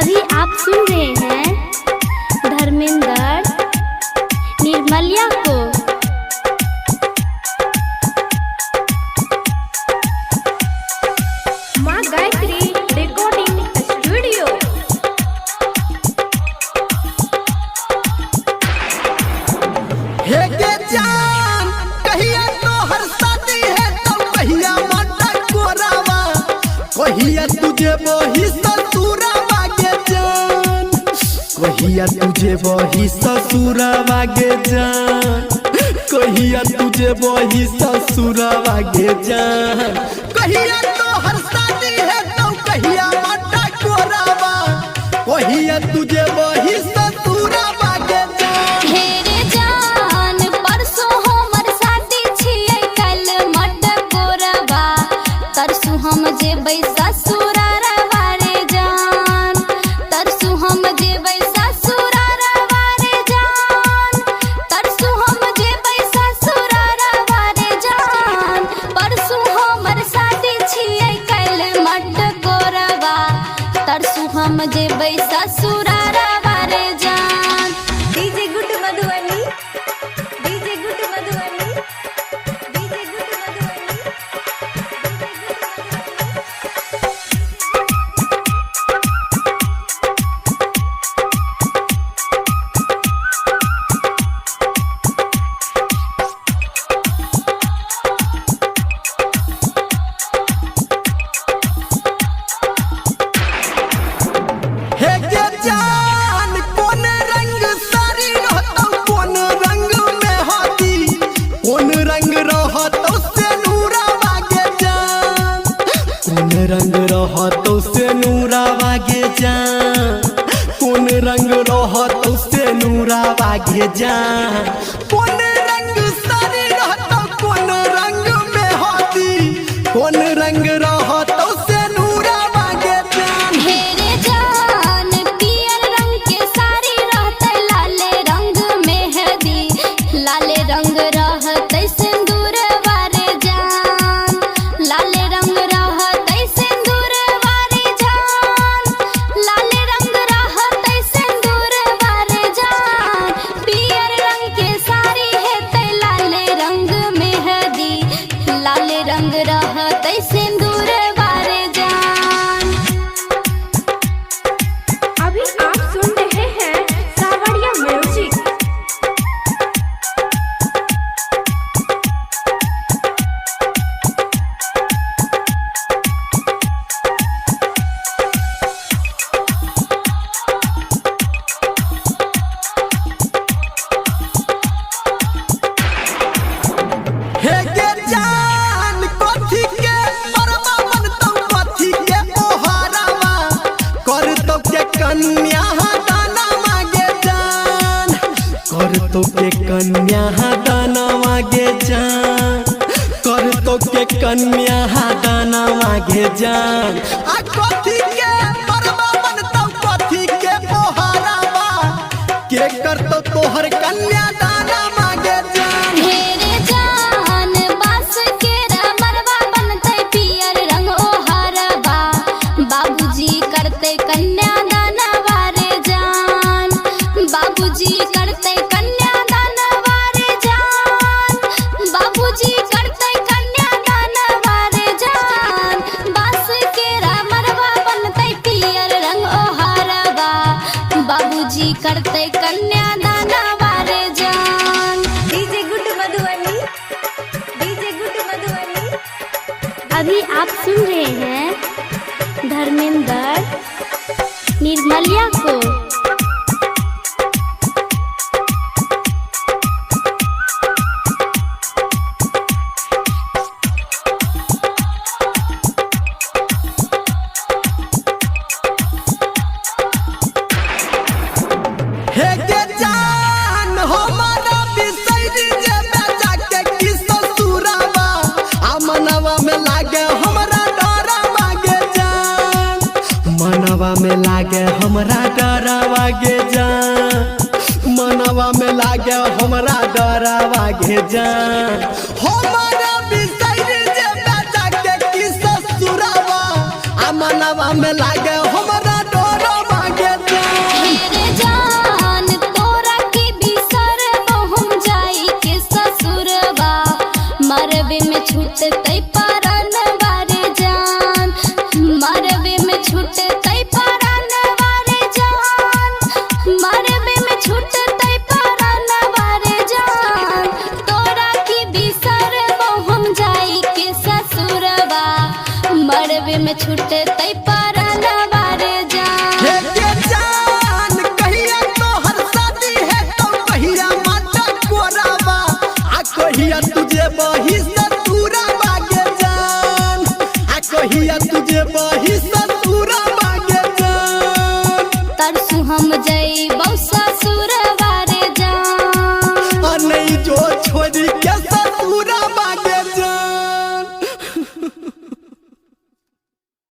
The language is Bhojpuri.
अभी आप सुन रहे हैं धर्मेंद्र निर्मलिया को। माँ गायत्री रिकॉर्डिंग स्टूडियो। हे के जान कहिया तो हर शादी है तो कहिया माता कोरावा, कहिया तुझे वही ससुरावा गे जान, कहिया तुझे वही ससुरावा गे जान, कहिया तुझे वही ससुरावा गे जान, कहिया तो हर शादी है तो कहिया माता कोरावा, कहिया तुझे वही ससुरावा गे जान। हेरे जान परसों हमर शादी छियै कल मट कोरबा, तरसू हम जेबै ससुरारवा रे जान, तरसू हम जेबै ससुरारवा रे जान, तरसू हम जेबै ससुरारवा रे जान, परसू हमर शादी छियै कल मट कोरबा, तरसू हम जेबै ससुरारवा रे जान। DJ good Madhubani, DJ good Madhubani, DJ good Madhubani. हे के जान कौन रंग सारी रहतो, कौन रंग में हाथी, कौन रंग रहतो से नूरावा गे जान, कौन रंग रहतो से नूरावा गे जान, कौन रंग रहतो से नूरावा गे जान, कौन रंग सारी रहतो, कौन रंग में हाथी, कौन रंग रहतो से नूरावा गे जान। हेरे जान पियर रंग के साड़ी रहतै लाले रंग मेहंदी, लाले रंग रहतै सिंदूर वारे जान, लाले रंग रहतै सिंदूर वारे जान, लाले रंग रहतै सिंदूर वारे जान, पियर रंग के साड़ी हेतै लाले रंग मेहंदी, लाले रंग रहतै सिंदूर वारे जान। अभी आप सुन रहे हैं सावरिया म्यूजिक। हे के जान कथी के परवा बनतौ, कथी के पोहरावा करतौ के कन्या दानवा गे जान, करतौ के कन्या दानवा गे जान, करतौ के कन्या दानवा गे जान, आ कथी के परवा बनतौ, कथी के पोहरावा के करतौ तोहर कन्या दानवा गे जान। हेरे जान बास के मरवा बनतै पियर रंग ओहरबा, बाबूजी करतै कन्यादानवा रे जान, बाबूजी करतै कन्यादानवा रे जान, बाबूजी करतै कन्यादानवा रे जान, बास के मरवा बनतै पियर रंग ओहरबा, बाबूजी करतै कन्यादानवा रे जान। DJ good Madhubani, DJ good Madhubani. अभी आप सुन रहे हैं धर्मेंद्र निर्मलिया को। हे के जान हमारा बिसैरी जे बेचा के की ससुरावा, आ मनवा में लागे हमरा डरावा गे जान, मनवा में लागे हमरा डरावा गे जान, मनवा में लागे हमरा डरावा गे जान, हमारा बिसैरी जे बेचा के की ससुरावा, आ मनवा में लागे हमरा डरावा गे मरबे में छूटे तै परना बारे जान। हे के जान कहिया तोहर शादी है तो कहिया माता कोराबा आ कहिया तुझे बही ससुरा बागे जान आ कहिया तुझे बही ससुरा बागे जान। तरसू हम जय